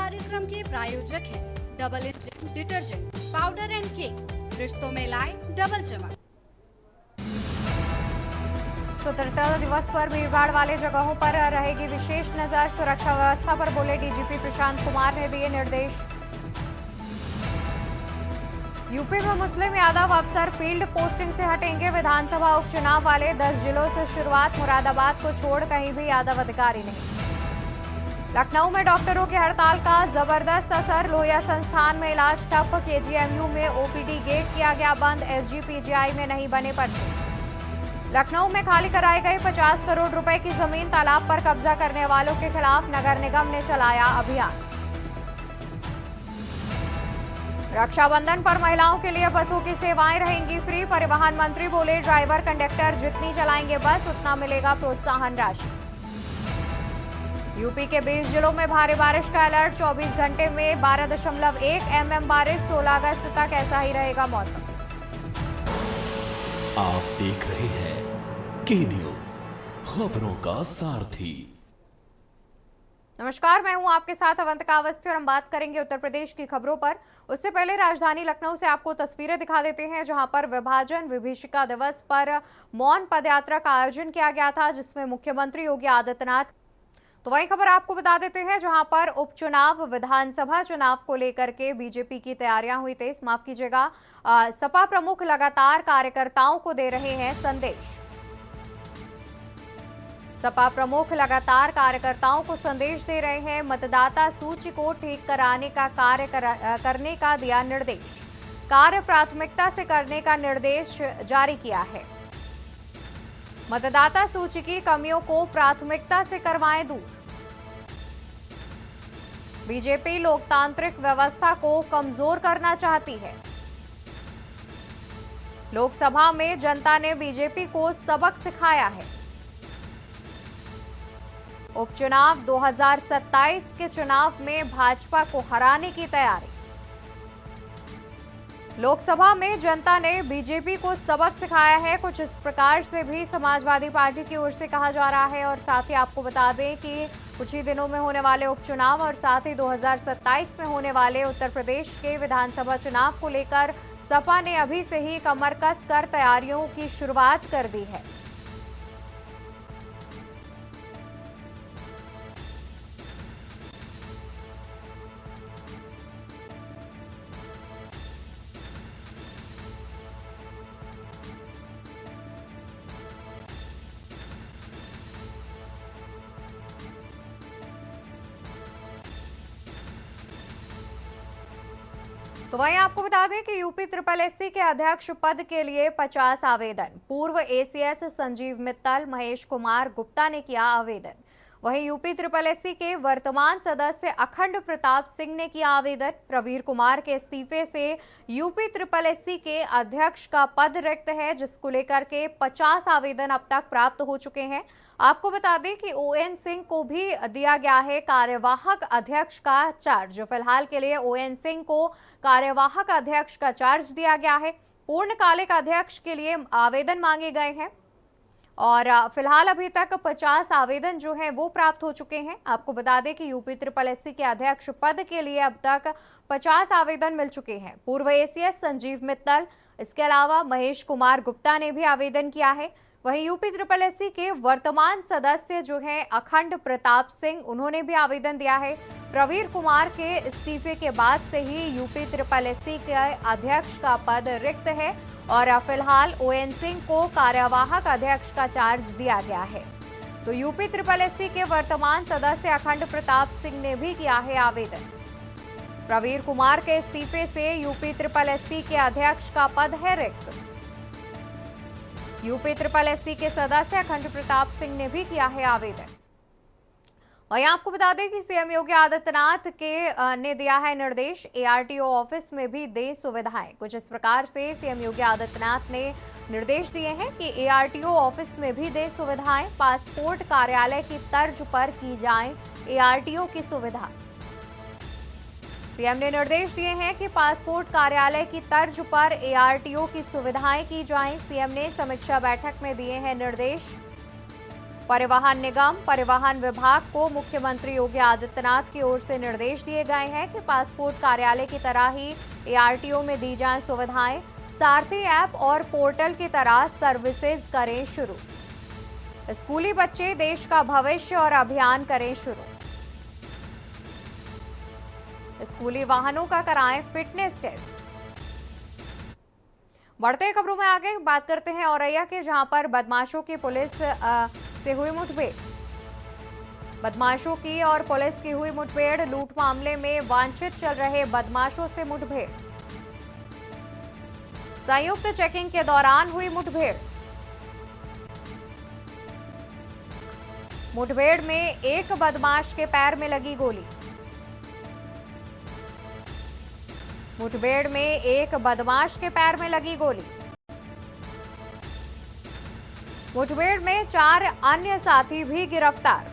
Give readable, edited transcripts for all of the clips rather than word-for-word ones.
कार्यक्रम के प्रायोजक हैं double engine detergent powder and cake, रिश्तों में लाए डबल चमक। स्वतंत्रता दिवस पर भीड़भाड़ वाले जगहों पर रहेगी विशेष नजर। सुरक्षा व्यवस्था पर बोले डीजीपी प्रशांत कुमार ने दिए निर्देश। यूपी में मुस्लिम यादव अफसर फील्ड पोस्टिंग से हटेंगे। विधानसभा उपचुनाव वाले 10 जिलों से शुरुआत। मुरादाबाद को छोड़ कहीं भी यादव अधिकारी नहीं। लखनऊ में डॉक्टरों की हड़ताल का जबरदस्त असर। लोहिया संस्थान में इलाज ठप। केजीएमयू में ओपीडी गेट किया गया बंद। एसजीपीजीआई में नहीं बने पर्चे। लखनऊ में खाली कराई गई 50 करोड़ रुपए की जमीन। तालाब पर कब्जा करने वालों के खिलाफ नगर निगम ने चलाया अभियान। रक्षाबंधन पर महिलाओं के लिए बसों की सेवाएं रहेंगी फ्री। परिवहन मंत्री बोले ड्राइवर कंडक्टर जितनी चलाएंगे बस उतना मिलेगा प्रोत्साहन राशि। यूपी के 20 जिलों में भारी बारिश का अलर्ट। 24 घंटे में 12.1 mm बारिश। 16 अगस्त तक ऐसा ही रहेगा मौसम। आप देख रहे हैं के न्यूज, खबरों का सारथी। नमस्कार, मैं हूं आपके साथ अवंतिका अवस्थी और हम बात करेंगे उत्तर प्रदेश की खबरों पर। उससे पहले राजधानी लखनऊ से आपको तस्वीरें दिखा देते हैं, जहां पर विभाजन विभीषिका दिवस पर मौन पदयात्रा का आयोजन किया गया था, जिसमें मुख्यमंत्री योगी आदित्यनाथ। तो वही खबर आपको बता देते हैं, जहां पर उपचुनाव विधानसभा चुनाव को लेकर के बीजेपी की तैयारियां हुई तेज। माफ कीजिएगा, सपा प्रमुख लगातार कार्यकर्ताओं को दे रहे हैं संदेश। सपा प्रमुख लगातार कार्यकर्ताओं को संदेश दे रहे हैं। मतदाता सूची को ठीक कराने का कार्य करने का दिया निर्देश। कार्य प्राथमिकता से करने का निर्देश जारी किया है। मतदाता सूची की कमियों को प्राथमिकता से करवाएं दूर। बीजेपी लोकतांत्रिक व्यवस्था को कमजोर करना चाहती है। लोकसभा में जनता ने बीजेपी को सबक सिखाया है। उपचुनाव 2027 के चुनाव में भाजपा को हराने की तैयारी। लोकसभा में जनता ने बीजेपी को सबक सिखाया है, कुछ इस प्रकार से भी समाजवादी पार्टी की ओर से कहा जा रहा है। और साथ ही आपको बता दें कि कुछ ही दिनों में होने वाले उपचुनाव और साथ ही 2027 में होने वाले उत्तर प्रदेश के विधानसभा चुनाव को लेकर सपा ने अभी से ही कमर कस कर तैयारियों की शुरुआत कर दी है। तो वहीं आपको बता दें कि यूपी SSSC के अध्यक्ष पद के लिए 50 आवेदन। पूर्व ACS संजीव मित्तल, महेश कुमार गुप्ता ने किया आवेदन। वहीं यूपी SSSC के वर्तमान सदस्य अखंड प्रताप सिंह ने किया आवेदन। प्रवीर कुमार के इस्तीफे से यूपी SSSC के अध्यक्ष का पद रिक्त है, जिसको लेकर के 50 आवेदन अब तक प्राप्त हो चुके हैं। आपको बता दें कि ON सिंह को भी दिया गया है कार्यवाहक अध्यक्ष का चार्ज। फिलहाल के लिए ON सिंह को कार्यवाहक अध्यक्ष का चार्ज दिया गया है। पूर्णकालिक अध्यक्ष के लिए आवेदन मांगे गए हैं और फिलहाल अभी तक 50 आवेदन जो हैं वो प्राप्त हो चुके हैं। आपको बता दें कि यूपी SSSC के अध्यक्ष पद के लिए अब तक 50 आवेदन मिल चुके हैं। पूर्व ACS संजीव मित्तल, इसके अलावा महेश कुमार गुप्ता ने भी आवेदन किया है। वहीं यूपी SSSC के वर्तमान सदस्य जो हैं अखंड प्रताप सिंह, उन्होंने भी आवेदन दिया है। प्रवीर कुमार के इस्तीफे के बाद से ही यूपी SSSC के अध्यक्ष का पद रिक्त है और फिलहाल ON सिंह को कार्यवाहक अध्यक्ष का चार्ज दिया गया है। तो यूपी SSSC के वर्तमान सदस्य अखंड प्रताप सिंह ने भी किया है आवेदन। प्रवीर कुमार के इस्तीफे से यूपी SSSC के अध्यक्ष का पद है रिक्त। यूपी SSSC के सदस्य अखंड प्रताप सिंह ने भी किया है आवेदन। वहीं आपको बता दें कि सीएम योगी आदित्यनाथ ने दिया है निर्देश, ARTO ऑफिस में भी दे सुविधाएं। कुछ इस प्रकार से सीएम योगी आदित्यनाथ ने निर्देश दिए हैं कि ARTO ऑफिस में भी दे सुविधाएं। पासपोर्ट कार्यालय की तर्ज पर की जाए ARTO की सुविधा। सीएम ने निर्देश दिए हैं कि पासपोर्ट कार्यालय की तर्ज पर ARTO की सुविधाएं की जाएं। सीएम ने समीक्षा बैठक में दिए हैं निर्देश। परिवहन निगम, परिवहन विभाग को मुख्यमंत्री योगी आदित्यनाथ की ओर से निर्देश दिए गए हैं कि पासपोर्ट कार्यालय की तरह ही एआरटीओ में दी जाएं सुविधाएं। सारथी ऐप और पोर्टल की तरह सर्विसेज करें शुरू। स्कूली बच्चे देश का भविष्य और अभियान करें शुरू। स्कूली वाहनों का कराएं फिटनेस टेस्ट। बढ़ते खबरों में आगे बात करते हैं औरैया के, जहां पर बदमाशों की पुलिस से हुई मुठभेड़। बदमाशों की और पुलिस की हुई मुठभेड़। लूट मामले में वांछित चल रहे बदमाशों से मुठभेड़। संयुक्त चेकिंग के दौरान हुई मुठभेड़। मुठभेड़ में एक बदमाश के पैर में लगी गोली। मुठभेड़ में एक बदमाश के पैर में लगी गोली। मुठभेड़ में 4 अन्य साथी भी गिरफ्तार।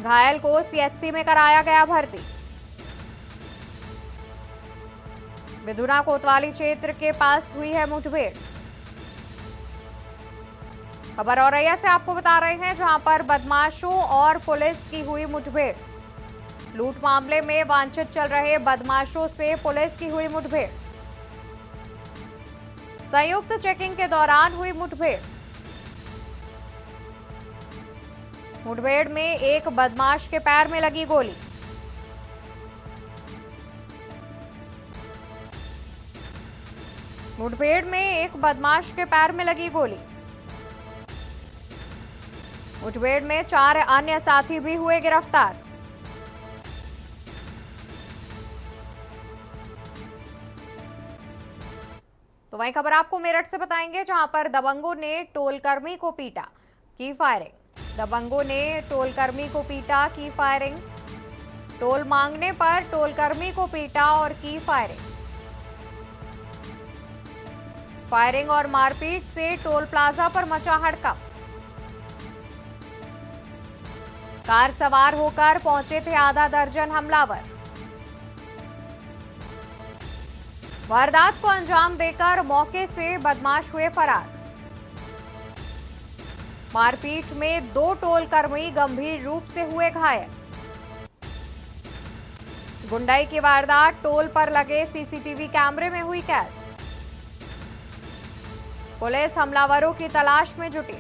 घायल को सीएचसी में कराया गया भर्ती। विधुना कोतवाली क्षेत्र के पास हुई है मुठभेड़। खबर औरैया से आपको बता रहे हैं, जहां पर बदमाशों और पुलिस की हुई मुठभेड़। लूट मामले में वांछित चल रहे बदमाशों से पुलिस की हुई मुठभेड़। संयुक्त चेकिंग के दौरान हुई मुठभेड़। मुठभेड़ में एक बदमाश के पैर में लगी गोली। मुठभेड़ में एक बदमाश के पैर में लगी गोली। मुठभेड़ में 4 अन्य साथी भी हुए गिरफ्तार। तो वही खबर आपको मेरठ से बताएंगे, जहां पर दबंगों ने टोलकर्मी को पीटा, की फायरिंग। दबंगों ने टोलकर्मी को पीटा, की फायरिंग। टोल मांगने पर टोलकर्मी को पीटा और की फायरिंग। फायरिंग और मारपीट से टोल प्लाजा पर मचा हड़कंप। कार सवार होकर पहुंचे थे आधा दर्जन हमलावर। वारदात को अंजाम देकर मौके से बदमाश हुए फरार। मारपीट में 2 टोलकर्मी गंभीर रूप से हुए घायल। गुंडाई की वारदात टोल पर लगे सीसीटीवी कैमरे में हुई कैद। पुलिस हमलावरों की तलाश में जुटी।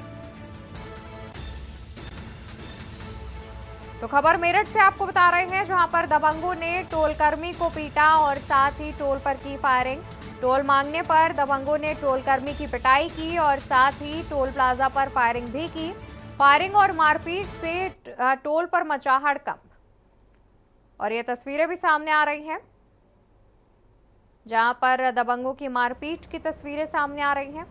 तो खबर मेरठ से आपको बता रहे हैं, जहां पर दबंगों ने टोलकर्मी को पीटा और साथ ही टोल पर की फायरिंग। टोल मांगने पर दबंगों ने टोलकर्मी की पिटाई की और साथ ही टोल प्लाजा पर फायरिंग भी की। फायरिंग और मारपीट से टोल पर मचा हड़कंप। और ये तस्वीरें भी सामने आ रही हैं, जहां पर दबंगों की मारपीट की तस्वीरें सामने आ रही हैं।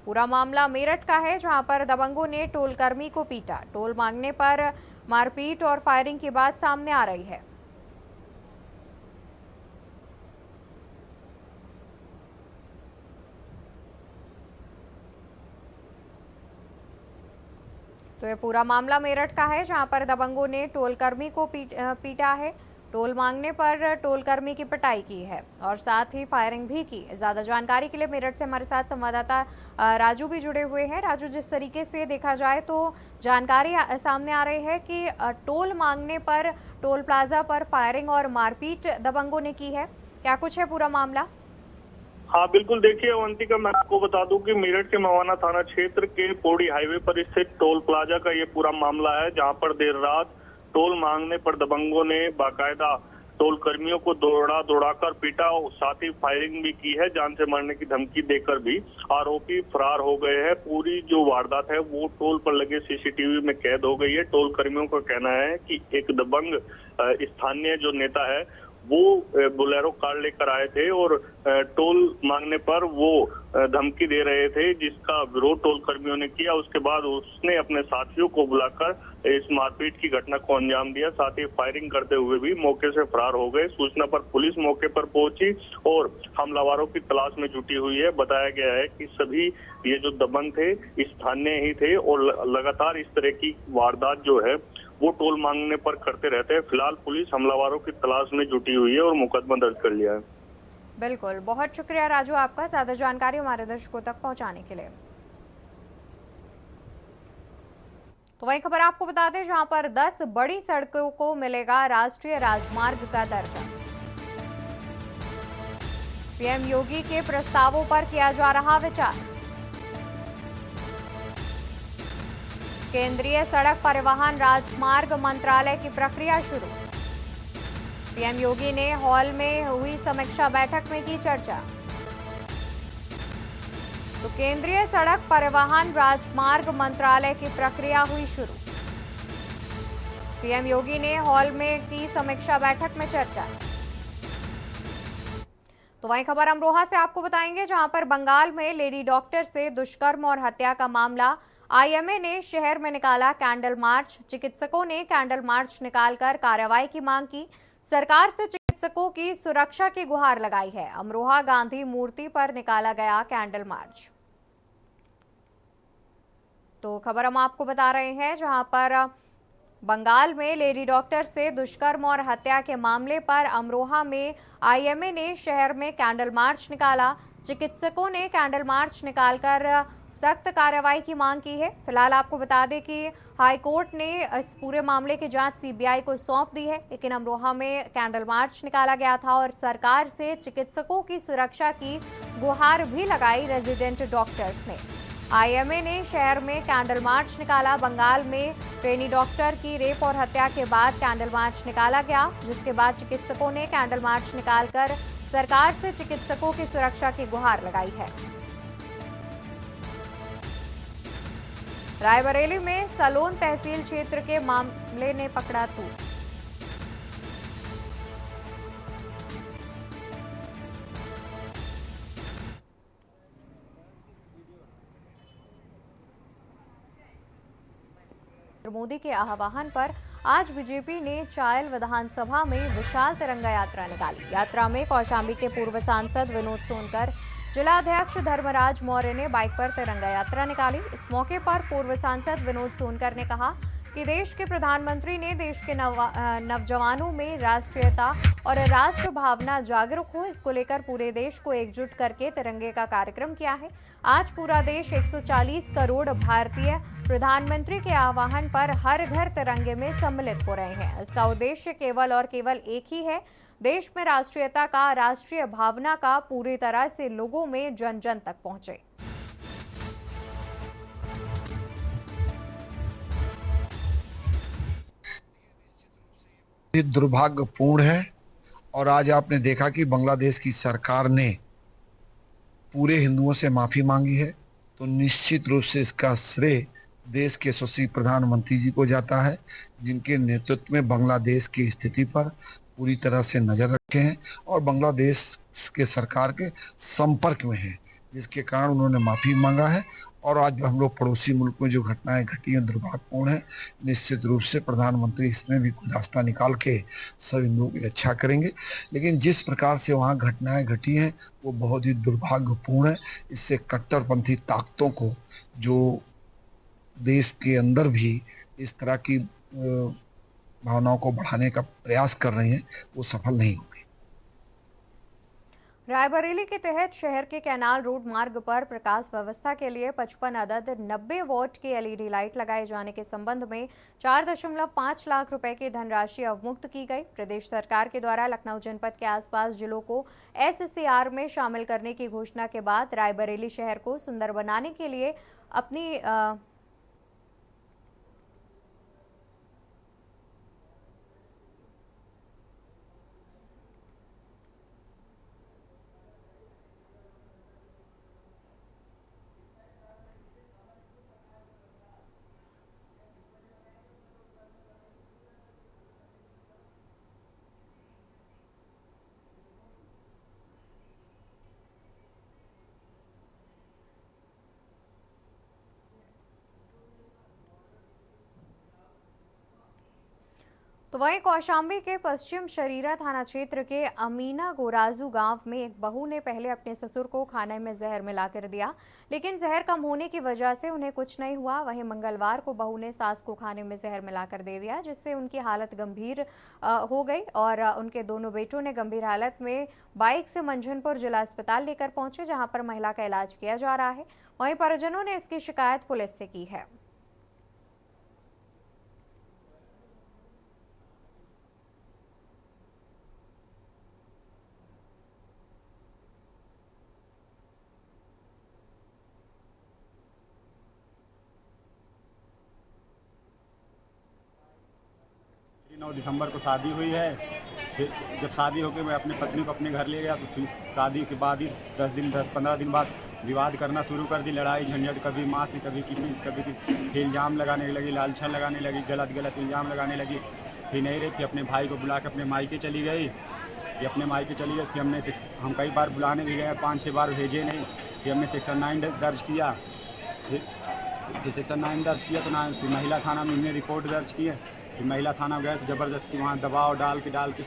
पूरा मामला मेरठ का है, जहां पर दबंगों ने टोलकर्मी को पीटा। टोल मांगने पर मारपीट और फायरिंग की बात सामने आ रही है। तो ये पूरा मामला मेरठ का है, जहां पर दबंगों ने टोलकर्मी को पीटा है। टोल मांगने पर टोलकर्मी की पिटाई की है और साथ ही फायरिंग भी की। ज्यादा जानकारी के लिए मेरठ से हमारे साथ संवाददाता राजू भी जुड़े हुए हैं। राजू, जिस तरीके से देखा जाए तो जानकारी सामने आ रही है कि टोल मांगने पर टोल प्लाजा पर फायरिंग और मारपीट दबंगों ने की है, क्या कुछ है पूरा मामला? हाँ बिल्कुल, देखिए अवंतिका, मैं आपको बता दूं कि मेरठ के मवाना थाना क्षेत्र के पौड़ी हाईवे पर स्थित टोल प्लाजा का ये पूरा मामला है, जहां पर देर रात टोल मांगने पर दबंगों ने बाकायदा टोल कर्मियों को दौड़ाकर पीटा और साथ ही फायरिंग भी की है। जान से मारने की धमकी देकर भी आरोपी फरार हो गए हैं। पूरी जो वारदात है वो टोल पर लगे सीसीटीवी में कैद हो गई है। टोल कर्मियों का कहना है कि एक दबंग स्थानीय जो नेता है वो बोलेरो कार लेकर आए थे और टोल मांगने पर वो धमकी दे रहे थे, जिसका विरोध टोल कर्मियों ने किया। उसके बाद उसने अपने साथियों को बुलाकर इस मारपीट की घटना को अंजाम दिया। साथ ही फायरिंग करते हुए भी मौके से फरार हो गए। सूचना पर पुलिस मौके पर पहुंची और हमलावरों की तलाश में जुटी हुई है। बताया गया है कि सभी ये जो दबंग थे स्थानीय ही थे और लगातार इस तरह की वारदात जो है वो टोल मांगने पर करते रहते हैं। फिलहाल पुलिस हमलावरों की तलाश में जुटी हुई है और मुकदमा दर्ज कर लिया है। बिल्कुल, बहुत शुक्रिया राजू आपका ज़्यादा जानकारी हमारे दर्शकों तक पहुंचाने के लिए। तो वही खबर आपको बता दें, जहां पर 10 बड़ी सड़कों को मिलेगा राष्ट्रीय राजमार्ग का दर्जा। सीएम योगी के प्रस्तावों पर किया जा रहा विचार। केंद्रीय सड़क परिवहन राजमार्ग मंत्रालय की प्रक्रिया शुरू। सीएम योगी ने हॉल में हुई समीक्षा बैठक में की चर्चा। तो केंद्रीय सड़क परिवहन राजमार्ग मंत्रालय की प्रक्रिया हुई शुरू। सीएम योगी ने हॉल में की समीक्षा बैठक में चर्चा। तो वही खबर अमरोहा से आपको बताएंगे, जहां पर बंगाल में लेडी डॉक्टर से दुष्कर्म और हत्या का मामला। आईएमए ने शहर में निकाला कैंडल मार्च। चिकित्सकों ने कैंडल मार्च निकालकर कार्रवाई की मांग की। सरकार से चिकित्सकों की सुरक्षा की गुहार लगाई है। अमरोहा गांधी मूर्ति पर निकाला गया कैंडल मार्च। तो खबर हम आपको बता रहे हैं, जहां पर बंगाल में लेडी डॉक्टर से दुष्कर्म और हत्या के मामले पर अमरोहा में आईएमए ने शहर में कैंडल मार्च निकाला। चिकित्सकों ने कैंडल मार्च निकालकर सख्त कार्रवाई की मांग की है। फिलहाल आपको बता दें कि हाईकोर्ट ने इस पूरे मामले की जांच सीबीआई को सौंप दी है, लेकिन अमरोहा में कैंडल मार्च निकाला गया था और सरकार से चिकित्सकों की सुरक्षा की गुहार भी लगाई रेजिडेंट डॉक्टर्स ने। आईएमए ने शहर में कैंडल मार्च निकाला। बंगाल में ट्रेनी डॉक्टर की रेप और हत्या के बाद कैंडल मार्च निकाला गया, जिसके बाद चिकित्सकों ने कैंडल मार्च निकालकर सरकार से चिकित्सकों की सुरक्षा की गुहार लगाई है। रायबरेली में सलोन तहसील क्षेत्र के मामले ने पकड़ा तूल। मोदी के आह्वान पर आज बीजेपी ने चायल विधानसभा में विशाल तिरंगा यात्रा निकाली। यात्रा में कौशाम्बी के पूर्व सांसद विनोद सोनकर, जिला अध्यक्ष धर्मराज मौर्य ने बाइक पर तिरंगा यात्रा निकाली। इस मौके पर पूर्व सांसद विनोद सोनकर ने कहा कि देश के प्रधानमंत्री ने देश के नौजवानों में राष्ट्रीयता और राष्ट्र भावना जागरूक हो, इसको लेकर पूरे देश को एकजुट करके तिरंगे का कार्यक्रम किया है। आज पूरा देश 140 करोड़ भारतीय प्रधानमंत्री के आह्वान पर हर घर तिरंगे में सम्मिलित हो रहे हैं। इसका उद्देश्य केवल और केवल एक ही है, देश में राष्ट्रीयता का, राष्ट्रीय भावना का पूरी तरह से लोगों में जन जन तक पहुंचे। ये दुर्भाग्यपूर्ण है और आज आपने देखा कि बांग्लादेश की सरकार ने पूरे हिंदुओं से माफी मांगी है, तो निश्चित रूप से इसका श्रेय देश के यशस्वी प्रधानमंत्री जी को जाता है, जिनके नेतृत्व में बांग्लादेश की स्थिति पर पूरी तरह से नजर रखे हैं और बांग्लादेश के सरकार के संपर्क में है, जिसके कारण उन्होंने माफी मांगा है। और आज हम लोग पड़ोसी मुल्क में जो घटनाएं घटी हैं दुर्भाग्यपूर्ण है। निश्चित रूप से प्रधानमंत्री इसमें भी कुछ रास्ता निकाल के सब हिंदुओं की रक्षा करेंगे, लेकिन जिस प्रकार से वहाँ घटनाएं घटी हैं वो बहुत ही दुर्भाग्यपूर्ण है। इससे कट्टरपंथी ताकतों को, जो देश के अंदर भी इस तरह की भावनाओं को बढ़ाने का प्रयास कर रही हैं, वो सफल नहीं होंगे। रायबरेली के तहत शहर के कैनाल रोड मार्ग पर प्रकाश व्यवस्था के लिए 55 अदद 90 वॉट की एलईडी लाइट लगाए जाने के संबंध में 4.5 लाख रुपए की धनराशि अवमुक्त की गई। प्रदेश सरकार के द्वारा लखनऊ जनपद के आसपास जिलों को एससीआर में शामिल करने की घोषणा के बाद रायबरेली शहर को सुंदर बनाने के लिए अपनी तो वहीं कौशाम्बी के पश्चिम शरीरा थाना क्षेत्र के अमीना गोराजू गांव में एक बहू ने पहले अपने ससुर को खाने में जहर मिलाकर दिया, लेकिन जहर कम होने की वजह से उन्हें कुछ नहीं हुआ। वहीं मंगलवार को बहू ने सास को खाने में जहर मिलाकर दे दिया, जिससे उनकी हालत गंभीर हो गई और उनके दोनों बेटों ने गंभीर हालत में बाइक से मंझनपुर जिला अस्पताल लेकर पहुंचे, जहां पर महिला का इलाज किया जा रहा है। वहीं परिजनों ने इसकी शिकायत पुलिस से की है। मेरी 9 दिसंबर को शादी हुई है। फिर जब शादी होकर मैं अपनी पत्नी को अपने घर ले गया तो फिर शादी के बाद ही 10-15 दिन बाद विवाद करना शुरू कर दी। लड़ाई झंझट, कभी माँ से, कभी किसी, फिर इल्ज़ाम लगाने लगी, लालछन लगाने लगी, गलत इल्ज़ाम लगाने लगी। फिर नहीं रही, फिर अपने भाई को बुला के अपने मायके चली गई। फिर अपने मायके चली गई, फिर हम कई बार बुलाने भी गए, 5-6 बार भेजे नहीं। फिर हमने सेक्शन 9 दर्ज किया। फिर सेक्शन 9 दर्ज किया तो ना फिर महिला थाना में हमने रिपोर्ट दर्ज की है। फिर महिला थाना गए तो ज़बरदस्ती वहाँ दबाव डाल के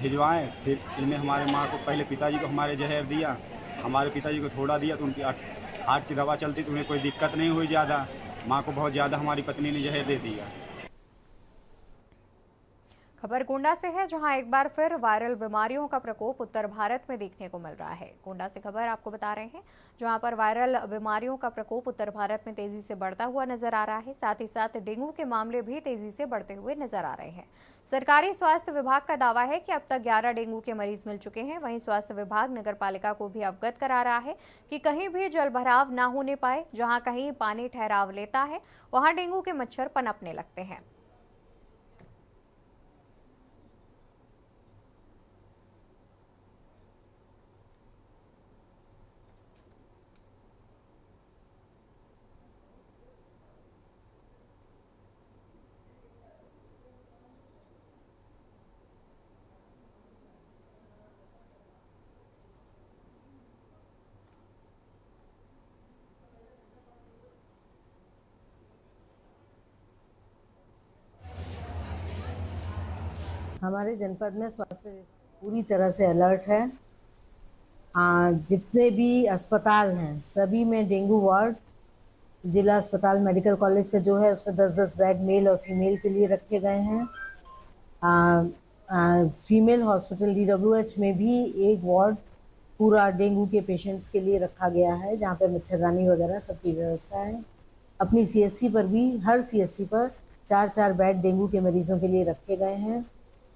भिजवाएँ। फिर इनमें हमारे माँ को, पहले पिताजी को हमारे जहर दिया, हमारे पिताजी को थोड़ा दिया तो उनकी हार्ट की दवा चलती तो उन्हें कोई दिक्कत नहीं हुई ज़्यादा। माँ को बहुत ज़्यादा हमारी पत्नी ने जहर दे दिया। खबर गोंडा से है, जहां एक बार फिर वायरल बीमारियों का प्रकोप उत्तर भारत में देखने को मिल रहा है। गोंडा से खबर आपको बता रहे हैं, जहां पर वायरल बीमारियों का प्रकोप उत्तर भारत में तेजी से बढ़ता हुआ नजर आ रहा है। साथ ही साथ डेंगू के मामले भी तेजी से बढ़ते हुए नजर आ रहे हैं। सरकारी स्वास्थ्य विभाग का दावा है कि अब तक 11 डेंगू के मरीज मिल चुके हैं। वहीं स्वास्थ्य विभाग नगर पालिका को भी अवगत करा रहा है कि कहीं भी जल भराव न होने पाए। जहाँ कहीं पानी ठहराव लेता है, वहाँ डेंगू के मच्छर पनपने लगते हैं। हमारे जनपद में स्वास्थ्य पूरी तरह से अलर्ट है। जितने भी अस्पताल हैं सभी में डेंगू वार्ड, जिला अस्पताल मेडिकल कॉलेज का जो है उसमें 10-10 बेड मेल और फीमेल के लिए रखे गए हैं। फीमेल हॉस्पिटल DWH में भी एक वार्ड पूरा डेंगू के पेशेंट्स के लिए रखा गया है, जहाँ पे मच्छरदानी वगैरह सबकी व्यवस्था है। अपनी CSC पर भी, हर CSC पर 4-4 बेड डेंगू के मरीजों के लिए रखे गए हैं।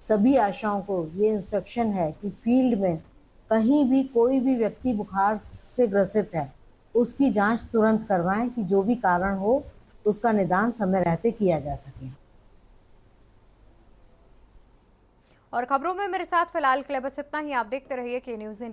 सभी आशाओं को ये इंस्ट्रक्शन है कि फील्ड में कहीं भी कोई भी व्यक्ति बुखार से ग्रसित है, उसकी जांच तुरंत करवाएं कि जो भी कारण हो उसका निदान समय रहते किया जा सके। और खबरों में मेरे साथ फिलहाल के लिए बस इतना ही। आप देखते रहिए के न्यूज़ इंडिया।